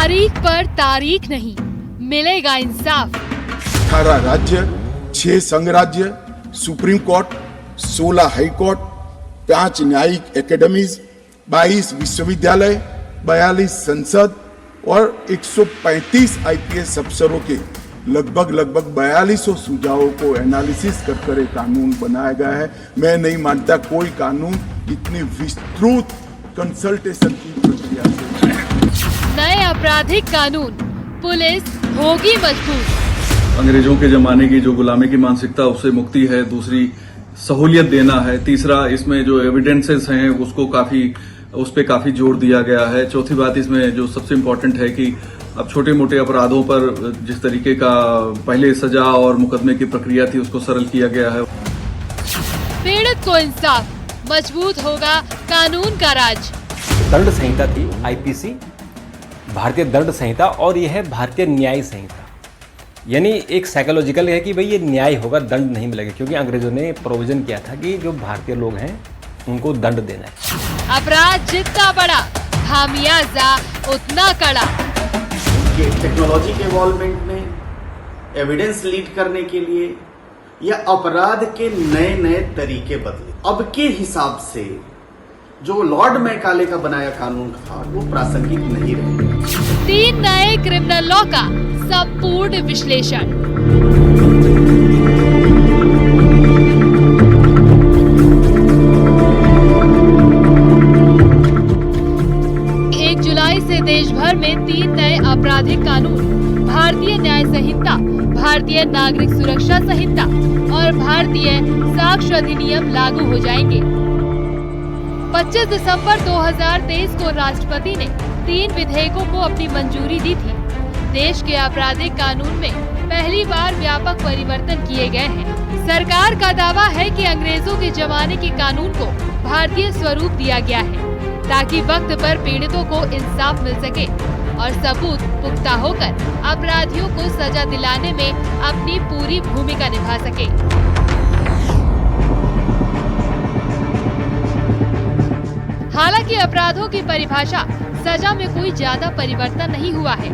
तारीख पर तारीख नहीं, मिलेगा इंसाफ। 18 राज्य, 6 संघ राज्य, सुप्रीम कोर्ट, 16 हाई कोर्ट, 5 न्यायिक एकेडमीज, 22 विश्वविद्यालय, 42 संसद और 135 आईपीएस अफसरों के लगभग 4200 सुझावों को एनालिसिस कर एक कानून बनाया गया है। मैं नहीं मानता कोई कानून इतनी विस्तृत कंसल्टेशन की प्रक्रिया से। नए आपराधिक कानून, पुलिस होगी मजबूत। अंग्रेजों के जमाने की जो गुलामी की मानसिकता उससे मुक्ति है, दूसरी सहूलियत देना है, तीसरा इसमें जो एविडेंसेस हैं उस पे काफी जोर दिया गया है, चौथी बात इसमें जो सबसे इम्पोर्टेंट है कि अब छोटे मोटे अपराधों पर जिस तरीके का पहले सजा और मुकदमे की प्रक्रिया थी उसको सरल किया गया है। पीड़ित को इंसाफ, मजबूत होगा कानून का राज। दंड संहिता थी आईपीसी, भारतीय दंड संहिता, और यह है भारतीय न्याय संहिता। यानी एक साइकोलॉजिकल है कि भाई ये न्याय होगा, दंड नहीं मिलेगा, क्योंकि अंग्रेजों ने प्रोविजन किया था कि जो भारतीय लोग हैं उनको दंड देना है। अपराध जितना बड़ा, खामियाजा उतना कड़ा। कि टेक्नोलॉजी के इवॉल्वमेंट में एविडेंस लीड करने के लिए या अपराध के नए नए तरीके बदले, अब के हिसाब से जो लॉर्ड मैकाले का बनाया कानून था वो प्रासंगिक नहीं रहेगा। 3 नए क्रिमिनल लॉ का संपूर्ण विश्लेषण। 1 जुलाई से देश भर में 3 नए आपराधिक कानून, भारतीय न्याय संहिता, भारतीय नागरिक सुरक्षा संहिता और भारतीय साक्ष्य अधिनियम लागू हो जाएंगे। 25 दिसंबर 2023 को राष्ट्रपति ने 3 विधेयकों को अपनी मंजूरी दी थी। देश के आपराधिक कानून में पहली बार व्यापक परिवर्तन किए गए हैं। सरकार का दावा है कि अंग्रेजों के जमाने के कानून को भारतीय स्वरूप दिया गया है ताकि वक्त पर पीड़ितों को इंसाफ मिल सके और सबूत पुख्ता होकर अपराधियों को सजा दिलाने में अपनी पूरी भूमिका निभा सके। हालांकि अपराधों की परिभाषा, सजा में कोई ज्यादा परिवर्तन नहीं हुआ है।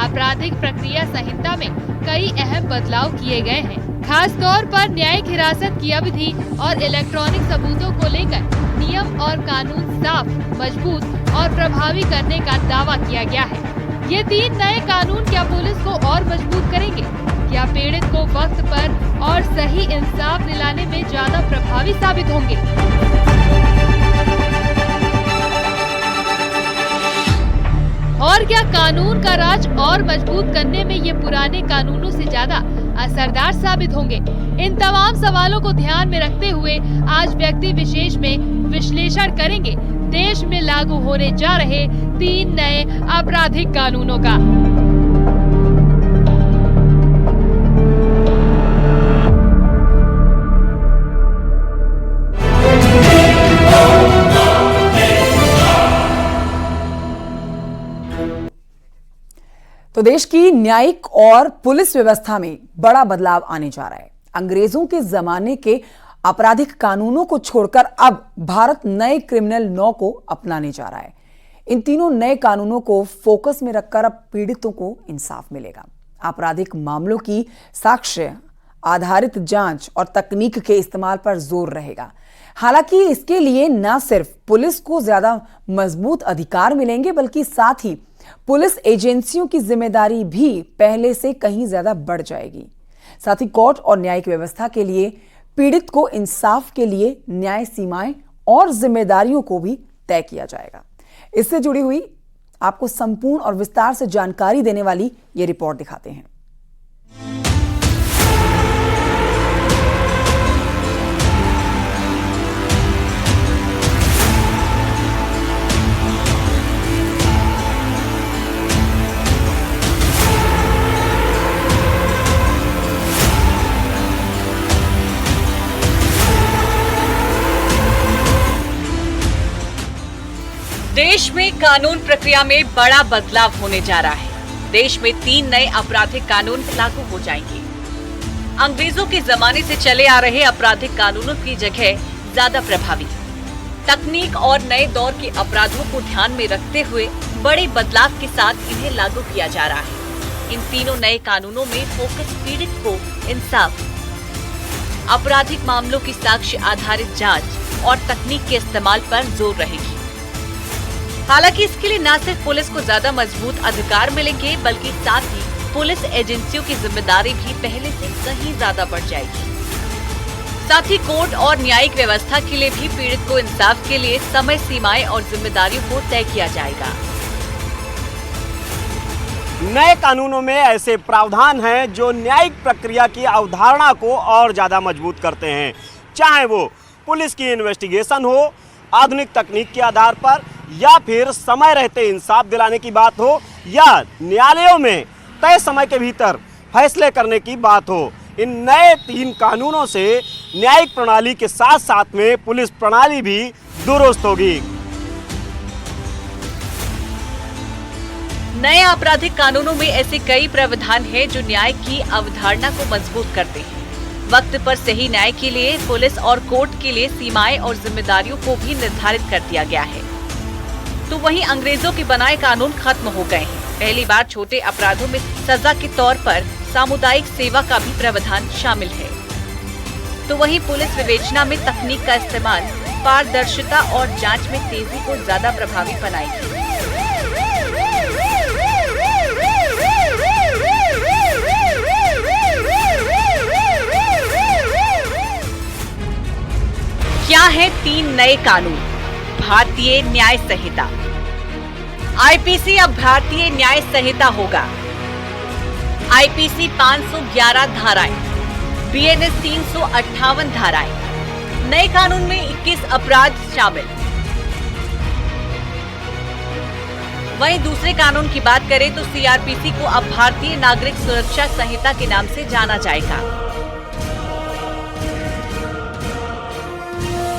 आपराधिक प्रक्रिया संहिता में कई अहम बदलाव किए गए हैं। खास तौर पर न्यायिक हिरासत की अवधि और इलेक्ट्रॉनिक सबूतों को लेकर नियम और कानून साफ, मजबूत और प्रभावी करने का दावा किया गया है। ये 3 नए कानून क्या पुलिस को और मजबूत करेंगे? क्या पीड़ित को वक्त पर और सही इंसाफ दिलाने में ज्यादा प्रभावी साबित होंगे? और क्या कानून का राज और मजबूत करने में ये पुराने कानूनों से ज्यादा असरदार साबित होंगे? इन तमाम सवालों को ध्यान में रखते हुए आज व्यक्ति विशेष में विश्लेषण करेंगे देश में लागू होने जा रहे 3 नए आपराधिक कानूनों का। तो देश की न्यायिक और पुलिस व्यवस्था में बड़ा बदलाव आने जा रहा है। अंग्रेजों के जमाने के आपराधिक कानूनों को छोड़कर अब भारत नए क्रिमिनल लॉ को अपनाने जा रहा है। इन तीनों नए कानूनों को फोकस में रखकर अब पीड़ितों को इंसाफ मिलेगा। आपराधिक मामलों की साक्ष्य आधारित जांच और तकनीक के इस्तेमाल पर जोर रहेगा। हालांकि इसके लिए न सिर्फ पुलिस को ज्यादा मजबूत अधिकार मिलेंगे, बल्कि साथ ही पुलिस एजेंसियों की जिम्मेदारी भी पहले से कहीं ज्यादा बढ़ जाएगी। साथ ही कोर्ट और न्यायिक व्यवस्था के लिए पीड़ित को इंसाफ के लिए न्याय सीमाएं और जिम्मेदारियों को भी तय किया जाएगा। इससे जुड़ी हुई आपको संपूर्ण और विस्तार से जानकारी देने वाली ये रिपोर्ट दिखाते हैं। देश में कानून प्रक्रिया में बड़ा बदलाव होने जा रहा है। देश में 3 नए आपराधिक कानून लागू हो जाएंगे। अंग्रेजों के जमाने से चले आ रहे आपराधिक कानूनों की जगह ज्यादा प्रभावी, तकनीक और नए दौर के अपराधों को ध्यान में रखते हुए बड़े बदलाव के साथ इन्हें लागू किया जा रहा है। इन तीनों नए कानूनों में फोकस पीड़ित को इंसाफ, आपराधिक मामलों की साक्ष्य आधारित जांच और तकनीक के इस्तेमाल पर जोर रहेगी। हालांकि इसके लिए न सिर्फ पुलिस को ज्यादा मजबूत अधिकार मिलेंगे, बल्कि साथ ही पुलिस एजेंसियों की जिम्मेदारी भी पहले से कहीं ज्यादा बढ़ जाएगी। साथ ही कोर्ट और न्यायिक व्यवस्था के लिए भी पीड़ित को इंसाफ के लिए समय सीमाएं और जिम्मेदारियों को तय किया जाएगा। नए कानूनों में ऐसे प्रावधान हैं जो न्यायिक प्रक्रिया की अवधारणा को और ज़्यादा मजबूत करते हैं, चाहे वो पुलिस की इन्वेस्टिगेशन हो, आधुनिक तकनीक के आधार पर, या फिर समय रहते इंसाफ दिलाने की बात हो, या न्यायालयों में तय समय के भीतर फैसले करने की बात हो। इन नए 3 कानूनों से न्यायिक प्रणाली के साथ साथ में पुलिस प्रणाली भी दुरुस्त होगी। नए आपराधिक कानूनों में ऐसे कई प्रावधान हैं जो न्याय की अवधारणा को मजबूत करते हैं। वक्त पर सही न्याय के लिए पुलिस और कोर्ट के लिए सीमाएं और जिम्मेदारियों को भी निर्धारित कर दिया गया है। तो वहीं अंग्रेजों के बनाए कानून खत्म हो गए हैं। पहली बार छोटे अपराधों में सजा के तौर पर सामुदायिक सेवा का भी प्रावधान शामिल है। तो वहीं पुलिस विवेचना में तकनीक का इस्तेमाल पारदर्शिता और जांच में तेजी को ज्यादा प्रभावी बनाएगी। क्या है 3 नए कानून? भारतीय न्याय संहिता। आईपीसी अब भारतीय न्याय संहिता होगा। आईपीसी 511 धाराएं, बीएनएस 358 धाराएं। नए कानून में 21 अपराध शामिल। वहीं दूसरे कानून की बात करें तो सीआरपीसी को अब भारतीय नागरिक सुरक्षा संहिता के नाम से जाना जाएगा।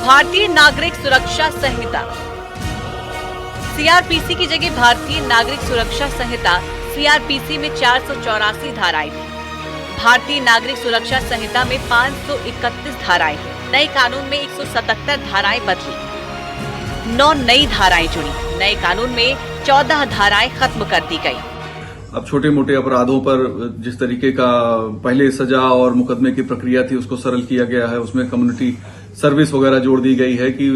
भारतीय नागरिक सुरक्षा संहिता। सीआरपीसी की जगह भारतीय नागरिक सुरक्षा संहिता सीआरपीसी में 484 धाराएं थी। भारतीय नागरिक सुरक्षा संहिता में 531 धाराएं हैं। नए कानून में 177 धाराएं बदली, 9 नई धाराएं जुड़ी। नए कानून में 14 धाराएं खत्म कर दी गई। अब छोटे मोटे अपराधों पर जिस तरीके का पहले सजा और मुकदमे की प्रक्रिया थी उसको सरल किया गया है। उसमें कम्युनिटी सर्विस वगैरह जोड़ दी गई है कि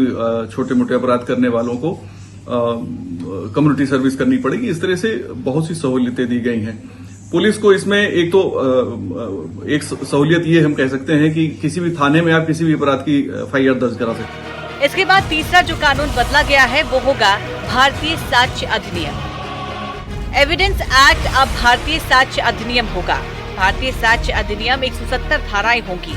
छोटे मोटे अपराध करने वालों को कम्युनिटी सर्विस करनी पड़ेगी। इस तरह से बहुत सी सहूलियतें दी गई हैं। पुलिस को इसमें एक सहूलियत ये हम कह सकते हैं कि किसी भी थाने में आप किसी भी अपराध की एफआईआर दर्ज करा सकते हैं। इसके बाद तीसरा जो कानून बदला गया है वो होगा भारतीय साक्ष्य अधिनियम। एविडेंस एक्ट अब भारतीय साक्ष्य अधिनियम होगा। भारतीय साक्ष्य अधिनियम 170 धाराएं होंगी।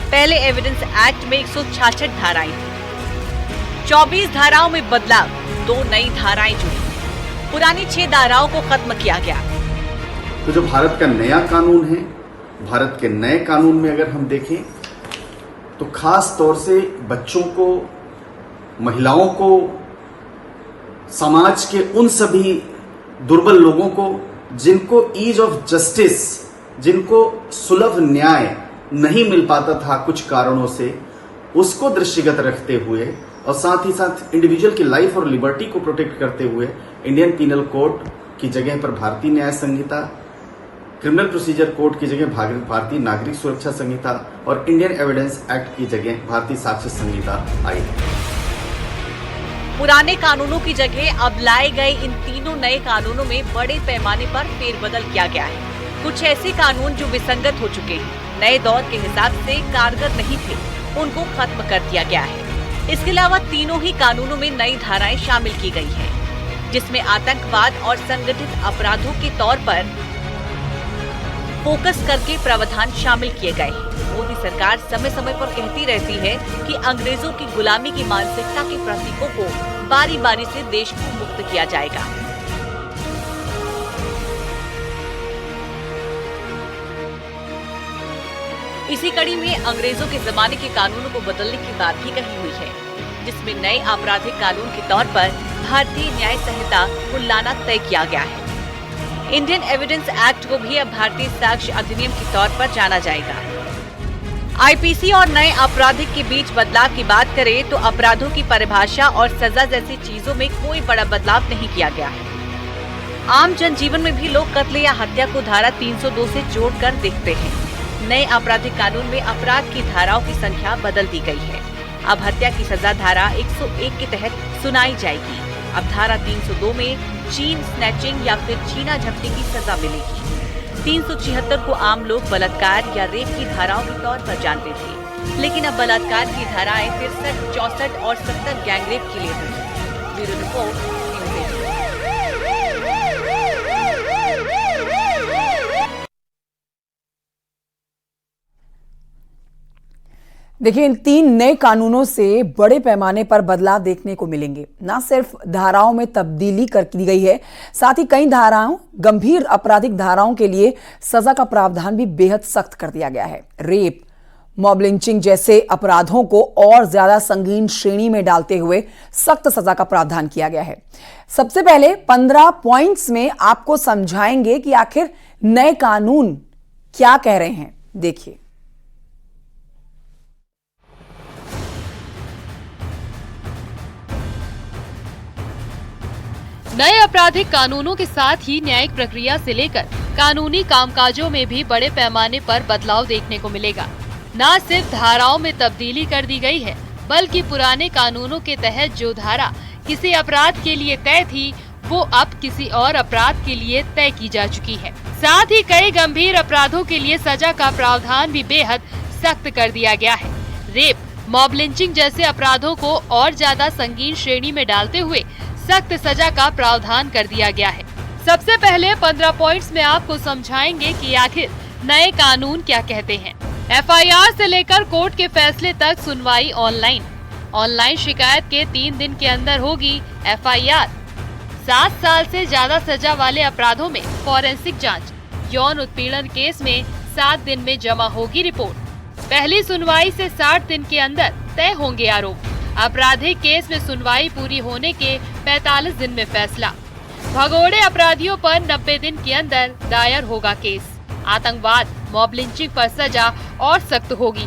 पहले एविडेंस एक्ट में 166 धाराएं थी। 24 धाराओं में बदलाव, 2 नई धाराएं जुड़ी। पुरानी 6 धाराओं को खत्म किया गया। तो जो भारत का नया कानून है, भारत के नए कानून में अगर हम देखें तो खास तौर से बच्चों को, महिलाओं को, समाज के उन सभी दुर्बल लोगों को जिनको ईज ऑफ जस्टिस, जिनको सुलभ न्याय नहीं मिल पाता था कुछ कारणों से, उसको दृष्टिगत रखते हुए और साथ ही साथ इंडिविजुअल की लाइफ और लिबर्टी को प्रोटेक्ट करते हुए इंडियन पीनल कोड की जगह पर भारतीय न्याय संहिता, क्रिमिनल प्रोसीजर कोड की जगह भारतीय नागरिक सुरक्षा संहिता और इंडियन एविडेंस एक्ट की जगह भारतीय साक्ष्य संहिता आई है। पुराने कानूनों की जगह अब लाए गए इन तीनों नए कानूनों में बड़े पैमाने पर फेरबदल किया गया है। कुछ ऐसे कानून जो विसंगत हो चुके हैं, नए दौर के हिसाब से कारगर नहीं थे, उनको खत्म कर दिया गया है। इसके अलावा तीनों ही कानूनों में नई धाराएं शामिल की गई हैं, जिसमें आतंकवाद और संगठित अपराधों के तौर पर फोकस करके प्रावधान शामिल किए गए हैं। मोदी सरकार समय समय पर कहती रहती है कि अंग्रेजों की गुलामी की मानसिकता के प्रतीकों को बारी बारी से देश को मुक्त किया जाएगा। इसी कड़ी में अंग्रेजों के जमाने के कानूनों को बदलने की बात भी कही हुई है, जिसमें नए आपराधिक कानून के तौर पर भारतीय न्याय संहिता को लाना तय किया गया है। इंडियन एविडेंस एक्ट को भी अब भारतीय साक्ष्य अधिनियम के तौर पर जाना जाएगा। आईपीसी और नए आपराधिक के बीच बदलाव की बात करें तो अपराधों की परिभाषा और सजा जैसी चीजों में कोई बड़ा बदलाव नहीं किया गया है। आम जनजीवन में भी लोग कत्ल या हत्या को धारा 302 से जोड़कर देखते हैं। नए आपराधिक कानून में अपराध की धाराओं की संख्या बदल दी गई है। अब हत्या की सजा धारा 101 के तहत सुनाई जाएगी। अब धारा 302 में चीन स्नैचिंग या फिर छीना झपटी की सजा मिलेगी। 376 को आम लोग बलात्कार या रेप की धाराओं के तौर पर जानते थे, लेकिन अब बलात्कार की धाराएं 63, 64 और 70 गैंगरेप के लिए होंगी। Bureau report. देखिए, इन 3 नए कानूनों से बड़े पैमाने पर बदलाव देखने को मिलेंगे। न सिर्फ धाराओं में तब्दीली कर दी गई है, साथ ही कई धाराओं, गंभीर आपराधिक धाराओं के लिए सजा का प्रावधान भी बेहद सख्त कर दिया गया है। रेप, मॉब लिंचिंग जैसे अपराधों को और ज्यादा संगीन श्रेणी में डालते हुए सख्त सजा का प्रावधान किया गया है। सबसे पहले 15 पॉइंट्स में आपको समझाएंगे कि आखिर नए कानून क्या कह रहे हैं। देखिए, नए आपराधिक कानूनों के साथ ही न्यायिक प्रक्रिया से लेकर कानूनी कामकाजों में भी बड़े पैमाने पर बदलाव देखने को मिलेगा। न सिर्फ धाराओं में तब्दीली कर दी गई है, बल्कि पुराने कानूनों के तहत जो धारा किसी अपराध के लिए तय थी, वो अब किसी और अपराध के लिए तय की जा चुकी है। साथ ही कई गंभीर अपराधों के लिए सजा का प्रावधान भी बेहद सख्त कर दिया गया है। रेप, मॉब लिंचिंग जैसे अपराधों को और ज्यादा संगीन श्रेणी में डालते हुए सख्त सजा का प्रावधान कर दिया गया है। सबसे पहले 15 पॉइंट्स में आपको समझाएंगे कि आखिर नए कानून क्या कहते हैं। एफआईआर से लेकर कोर्ट के फैसले तक सुनवाई ऑनलाइन। ऑनलाइन शिकायत के 3 दिन के अंदर होगी एफआईआर। 7 साल से ज्यादा सजा वाले अपराधों में फॉरेंसिक जांच। यौन उत्पीड़न केस में 7 दिन में जमा होगी रिपोर्ट। पहली सुनवाई से 60 दिन के अंदर तय होंगे आरोप। आपराधिक केस में सुनवाई पूरी होने के 45 दिन में फैसला। भगोड़े अपराधियों पर 90 दिन के अंदर दायर होगा केस। आतंकवाद, मॉब लिंचिंग पर सजा और सख्त होगी।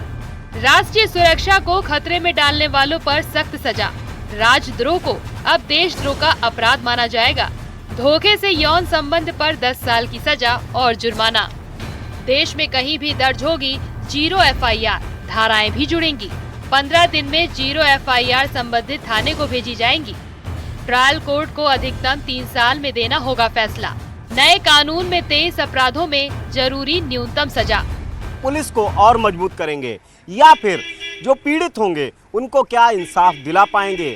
राष्ट्रीय सुरक्षा को खतरे में डालने वालों पर सख्त सजा। राजद्रोह को अब देशद्रोह का अपराध माना जाएगा। धोखे से यौन संबंध पर 10 साल की सजा और जुर्माना। देश में कहीं भी दर्ज होगी 0 एफआईआर, धाराएं भी जुड़ेंगी। 15 दिन में 0 एफआईआर संबंधित थाने को भेजी जाएंगी। ट्रायल कोर्ट को अधिकतम 3 साल में देना होगा फैसला। नए कानून में 23 अपराधों में जरूरी न्यूनतम सजा। पुलिस को और मजबूत करेंगे या फिर जो पीड़ित होंगे उनको क्या इंसाफ दिला पाएंगे?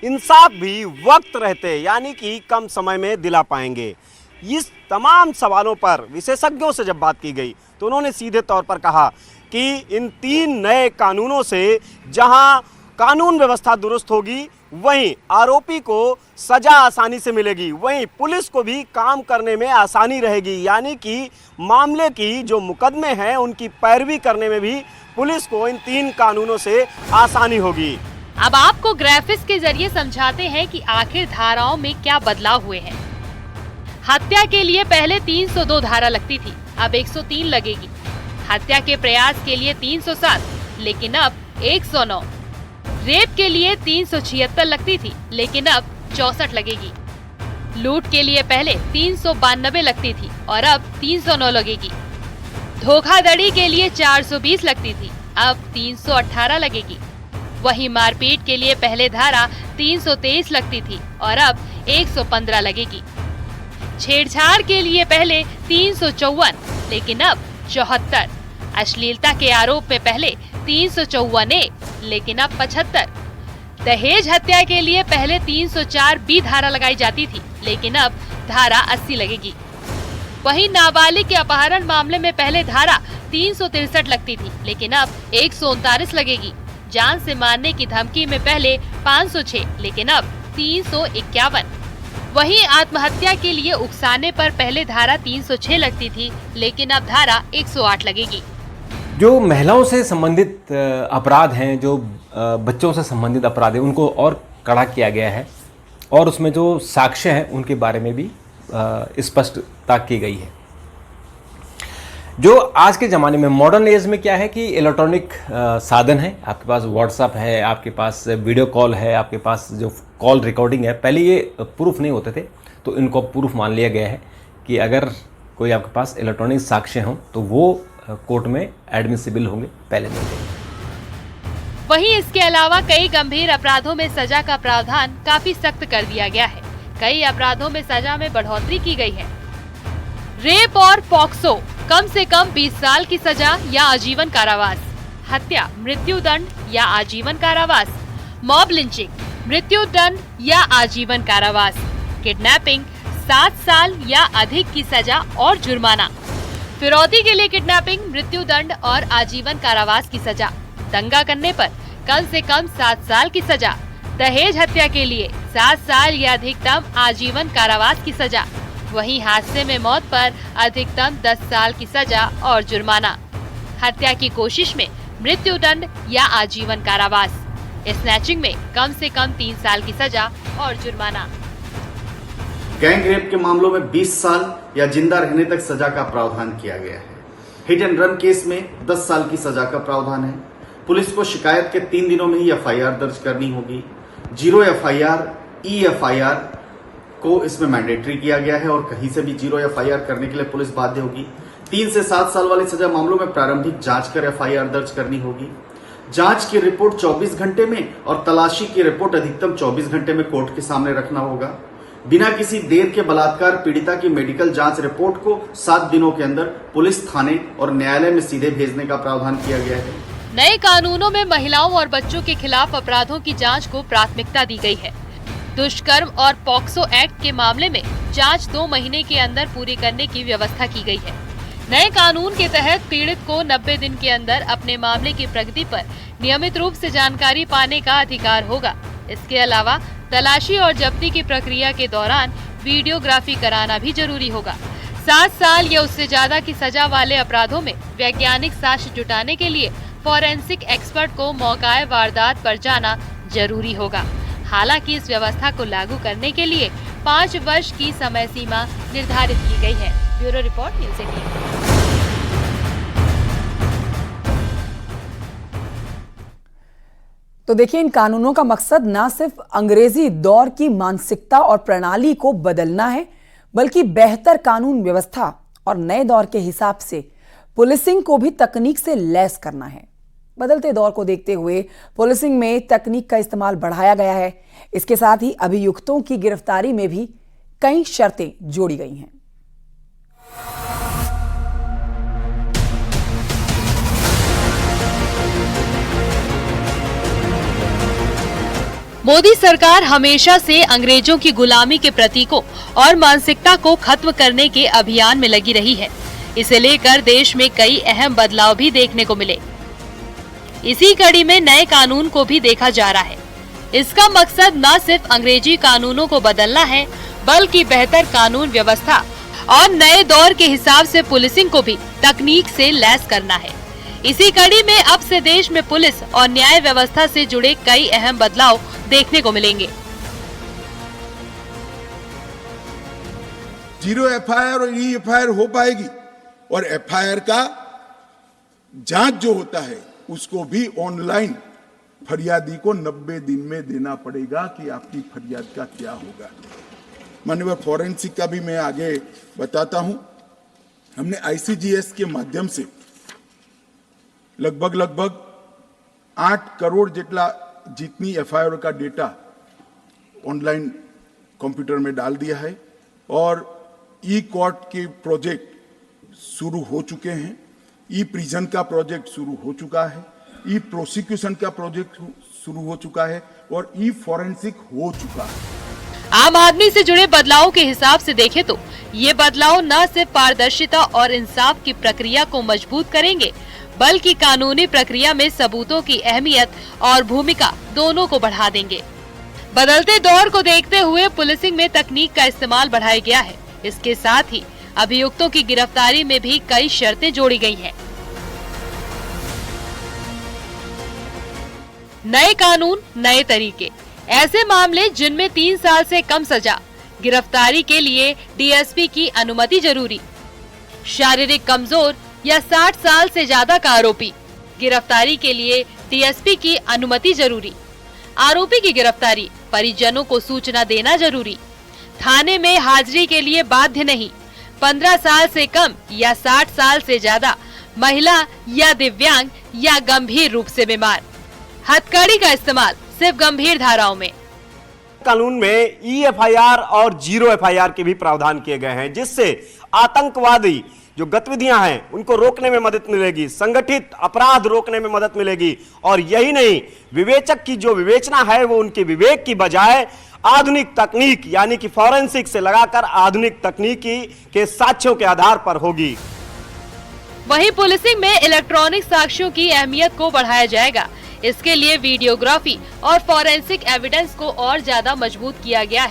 इंसाफ भी वक्त रहते यानी कि कम समय में दिला पाएंगे? इस तमाम सवालों पर विशेषज्ञों से जब बात की गई तो उन्होंने सीधे तौर पर कहा कि इन 3 नए कानूनों से जहां कानून व्यवस्था दुरुस्त होगी, वहीं आरोपी को सजा आसानी से मिलेगी, वहीं पुलिस को भी काम करने में आसानी रहेगी। यानी कि मामले की जो मुकदमे हैं उनकी पैरवी करने में भी पुलिस को इन 3 कानूनों से आसानी होगी। अब आपको ग्राफिक्स के जरिए समझाते हैं कि आखिर धाराओं में क्या बदलाव हुए हैं। हत्या के लिए पहले 302 धारा लगती थी, अब 103 लगेगी। हत्या के प्रयास के लिए 307, लेकिन अब 109। रेप के लिए 376 लगती थी, लेकिन अब 64 लगेगी। लूट के लिए पहले 392 लगती थी और अब 309 लगेगी। धोखाधड़ी के लिए 420 लगती थी, अब 318 लगेगी। वहीं मारपीट के लिए पहले धारा 323 लगती थी और अब 115 लगेगी। छेड़छाड़ के लिए पहले 354, लेकिन अब 74। अश्लीलता के आरोप में पहले 354A, लेकिन अब 75। दहेज हत्या के लिए पहले 304B धारा लगाई जाती थी, लेकिन अब धारा 80 लगेगी। वहीं नाबालिग के अपहरण मामले में पहले धारा 363 लगती थी, लेकिन अब 139 लगेगी। जान से मारने की धमकी में पहले 506, लेकिन अब 351। वहीं आत्महत्या के लिए उकसाने पर पहले धारा 306 लगती थी, लेकिन अब धारा 108 लगेगी। जो महिलाओं से संबंधित अपराध हैं, जो बच्चों से संबंधित अपराध हैं, उनको और कड़ा किया गया है और उसमें जो साक्ष्य हैं उनके बारे में भी स्पष्टता की गई है। जो आज के ज़माने में मॉडर्न एज में क्या है कि इलेक्ट्रॉनिक साधन है, आपके पास व्हाट्सएप है, आपके पास वीडियो कॉल है, आपके पास जो कॉल रिकॉर्डिंग है। पहले ये प्रूफ नहीं होते थे, तो इनको प्रूफ मान लिया गया है कि अगर कोई आपके पास इलेक्ट्रॉनिक साक्ष्य हों तो वो कोर्ट में एडमिसिबल होंगे, पहले नहीं थे। वहीं इसके अलावा कई गंभीर अपराधों में सजा का प्रावधान काफी सख्त कर दिया गया है। कई अपराधों में सजा में बढ़ोतरी की गई है। रेप और पॉक्सो कम से कम 20 साल की सजा या आजीवन कारावास, हत्या मृत्युदंड या आजीवन कारावास, मॉब लिंचिंग मृत्युदंड या आजीवन कारावास, किडनैपिंग 7 साल या अधिक की सजा और जुर्माना, फिरौती के लिए किडनैपिंग मृत्युदंड और आजीवन कारावास की सजा, दंगा करने पर कम से कम 7 साल की सजा, दहेज हत्या के लिए 7 साल या अधिकतम आजीवन कारावास की सजा, वहीं हादसे में मौत पर अधिकतम 10 साल की सजा और जुर्माना, हत्या की कोशिश में मृत्युदंड या आजीवन कारावास, स्नैचिंग में कम से कम 3 साल की सजा और जुर्माना। गैंग रेप के मामलों में 20 साल या जिंदा रहने तक सजा का प्रावधान किया गया है। हिट एंड रन केस में 10 साल की सजा का प्रावधान है। पुलिस को शिकायत के 3 दिनों में ही एफआईआर दर्ज करनी होगी। 0 एफआईआर, EFIR को इसमें मैंडेटरी किया गया है और कहीं से भी 0 एफआईआर करने के लिए पुलिस बाध्य होगी। 3 से 7 साल वाली सजा मामलों में प्रारंभिक जांच कर एफआईआर दर्ज करनी होगी। जांच की रिपोर्ट 24 घंटे में और तलाशी की रिपोर्ट अधिकतम 24 घंटे में कोर्ट के सामने रखना होगा। बिना किसी देर के बलात्कार पीड़िता की मेडिकल जांच रिपोर्ट को 7 दिनों के अंदर पुलिस थाने और न्यायालय में सीधे भेजने का प्रावधान किया गया है। नए कानूनों में महिलाओं और बच्चों के खिलाफ अपराधों की जांच को प्राथमिकता दी गई है। दुष्कर्म और पॉक्सो एक्ट के मामले में जांच 2 महीने के अंदर पूरी करने की व्यवस्था की गई है। नए कानून के तहत पीड़ित को 90 दिन के अंदर अपने मामले की प्रगति पर नियमित रूप से जानकारी पाने का अधिकार होगा। इसके अलावा तलाशी और जब्ती की प्रक्रिया के दौरान वीडियोग्राफी कराना भी जरूरी होगा। 7 साल या उससे ज्यादा की सजा वाले अपराधों में वैज्ञानिक साक्ष्य जुटाने के लिए फॉरेंसिक एक्सपर्ट को मौकाए वारदात पर जाना जरूरी होगा। हालांकि इस व्यवस्था को लागू करने के लिए 5 वर्ष की समय सीमा निर्धारित की गई है। Bureau report, news 18। तो देखिए, इन कानूनों का मकसद ना सिर्फ अंग्रेजी दौर की मानसिकता और प्रणाली को बदलना है, बल्कि बेहतर कानून व्यवस्था और नए दौर के हिसाब से पुलिसिंग को भी तकनीक से लैस करना है। बदलते दौर को देखते हुए पुलिसिंग में तकनीक का इस्तेमाल बढ़ाया गया है। इसके साथ ही अभियुक्तों की गिरफ्तारी में भी कई शर्तें जोड़ी गई हैं। मोदी सरकार हमेशा से अंग्रेजों की गुलामी के प्रतीकों और मानसिकता को खत्म करने के अभियान में लगी रही है। इसे लेकर देश में कई अहम बदलाव भी देखने को मिले। इसी कड़ी में नए कानून को भी देखा जा रहा है। इसका मकसद न सिर्फ अंग्रेजी कानूनों को बदलना है, बल्कि बेहतर कानून व्यवस्था और नए दौर के हिसाब से पुलिसिंग को भी तकनीक से लैस करना है। इसी कड़ी में अब से देश में पुलिस और न्याय व्यवस्था से जुड़े कई अहम बदलाव देखने को मिलेंगे। 0 एफआईआर और EFIR हो पाएगी और एफआईआर का जांच जो होता है उसको भी ऑनलाइन फरियादी को 90 दिन में देना पड़ेगा कि आपकी फरियाद का क्या होगा। माननीय फॉरेंसिक का भी मैं आगे बताता हूं। हमने ICGS के माध्यम से लगभग 8 करोड़ जितनी एफआईआर का डेटा ऑनलाइन कंप्यूटर में डाल दिया है और ई-कोर्ट के प्रोजेक्ट शुरू हो चुके हैं। ई-प्रिजन का प्रोजेक्ट शुरू हो चुका है, ई-प्रोसिक्यूशन का प्रोजेक्ट शुरू हो चुका है और ई-फॉरेंसिक हो चुका है। आम आदमी से जुड़े बदलावों के हिसाब से देखें तो ये बदलाव न सिर्फ पारदर्शिता और इंसाफ की प्रक्रिया को मजबूत करेंगे, बल्कि कानूनी प्रक्रिया में सबूतों की अहमियत और भूमिका दोनों को बढ़ा देंगे। बदलते दौर को देखते हुए पुलिसिंग में तकनीक का इस्तेमाल बढ़ाया गया है। इसके साथ ही अभियुक्तों की गिरफ्तारी में भी कई शर्तें जोड़ी गई हैं। नए कानून, नए तरीके। ऐसे मामले जिनमें 3 साल से कम सजा, गिरफ्तारी के लिए DSP की अनुमति जरूरी। शारीरिक कमजोर या 60 साल से ज्यादा का आरोपी, गिरफ्तारी के लिए DSP की अनुमति जरूरी। आरोपी की गिरफ्तारी, परिजनों को सूचना देना जरूरी। थाने में हाजिरी के लिए बाध्य नहीं। 15 साल से कम या 60 साल से ज्यादा, महिला या दिव्यांग या गंभीर रूप से बीमार। हथकड़ी का इस्तेमाल सिर्फ गंभीर धाराओं में। कानून में EFIR और 0 FIR के भी प्रावधान किए गए हैं, जिससे आतंकवादी जो गतिविधियां हैं उनको रोकने में मदद मिलेगी, संगठित अपराध रोकने में मदद मिलेगी। और यही नहीं, विवेचक की जो विवेचना है वो उनके विवेक की बजाय आधुनिक तकनीक यानी कि फॉरेंसिक से लगाकर आधुनिक तकनीकी के साक्ष्यों के आधार पर होगी। वहीं पुलिसिंग में इलेक्ट्रॉनिक साक्ष्यों की अहमियत को बढ़ाया जाएगा। इसके लिए वीडियोग्राफी और फॉरेंसिक एविडेंस को और ज्यादा मजबूत किया गया